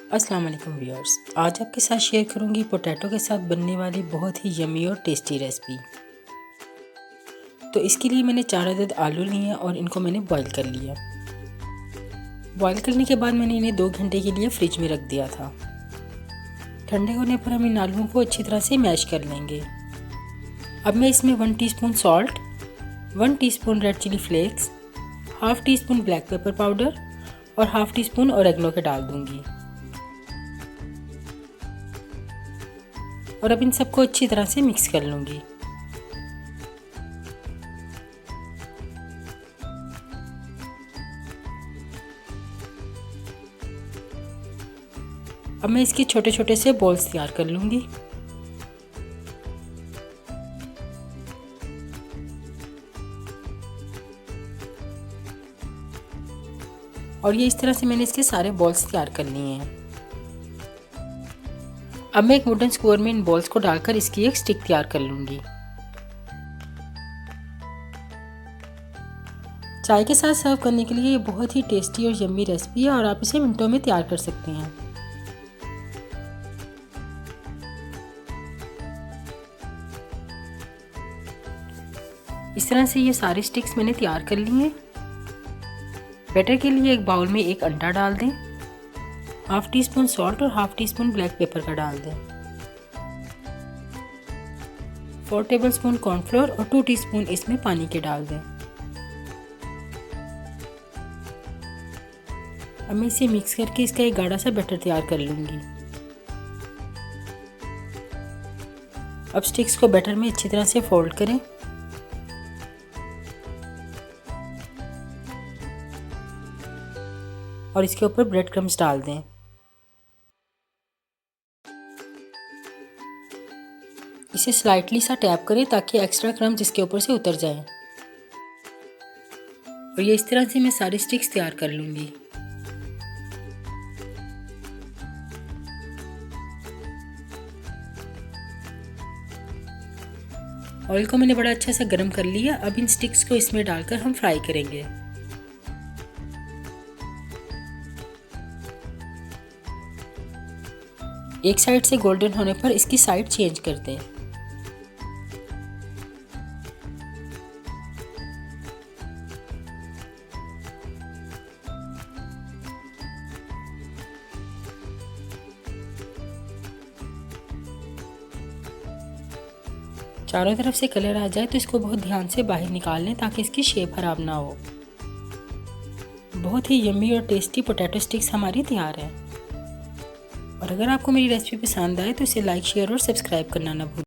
अस्सलाम वालेकुम व्यूअर्स, आज आपके साथ शेयर करूंगी पोटैटो के साथ बनने वाली बहुत ही यम्मी और टेस्टी रेसिपी। तो इसके लिए मैंने 4 अदद आलू लिए और इनको मैंने बॉईल कर लिया। बॉईल करने के बाद मैंने इन्हें 2 घंटे के लिए फ्रिज में रख दिया था। ठंडे होने पर हम इन आलूओं को अच्छी तरह से मैश कर लेंगे। अब मैं इसमें 1 teaspoon salt, 1 teaspoon red chilli flakes, half teaspoon black pepper powder और हाफ टी स्पून ऑरिगेनो के डाल दूंगी। और अब इन सबको अच्छी तरह से मिक्स कर लूँगी। अब मैं इसके छोटे छोटे से बॉल्स तैयार कर लूँगी। और ये इस तरह से मैंने इसके सारे बॉल्स तैयार कर लिए हैं। अब मैं एक वुडन स्क्वायर में इन बॉल्स को डालकर इसकी एक स्टिक तैयार कर लूँगी। चाय के साथ सर्व करने के लिए ये बहुत ही टेस्टी और यम्मी रेसिपी है और आप इसे मिनटों में तैयार कर सकते हैं। इस तरह से ये सारे स्टिक्स मैंने तैयार कर लिए हैं। बैटर के लिए एक बाउल में एक अंडा डाल दें, हाफ टी स्पून सॉल्ट और half teaspoon black paper का डाल दें, 4 टेबलस्पून कॉर्नफ्लोर और 2 टीस्पून इसमें पानी के डाल दें। अब मैं इसे मिक्स करके इसका एक गाढ़ा सा बैटर तैयार कर लूँगी। अब स्टिक्स को बैटर में अच्छी तरह से फोल्ड करें और इसके ऊपर ब्रेड क्रम्स डाल दें। इसे स्लाइटली सा टैप करें ताकि एक्स्ट्रा क्रम्स इसके ऊपर से उतर जाएं। और ये इस तरह से मैं सारे स्टिक्स तैयार कर लूँगी। ऑयल को मैंने बड़ा अच्छा सा गर्म कर लिया। अब इन स्टिक्स को इसमें डालकर हम फ्राई करेंगे। एक साइड से गोल्डन होने पर इसकी साइड चेंज कर दें। चारों तरफ से कलर आ जाए तो इसको बहुत ध्यान से बाहर निकाल लें ताकि इसकी शेप खराब ना हो। बहुत ही यम्मी और टेस्टी पोटैटो स्टिक्स हमारी तैयार है। और अगर आपको मेरी रेसिपी पसंद आए तो इसे लाइक, शेयर और सब्सक्राइब करना ना भूलें।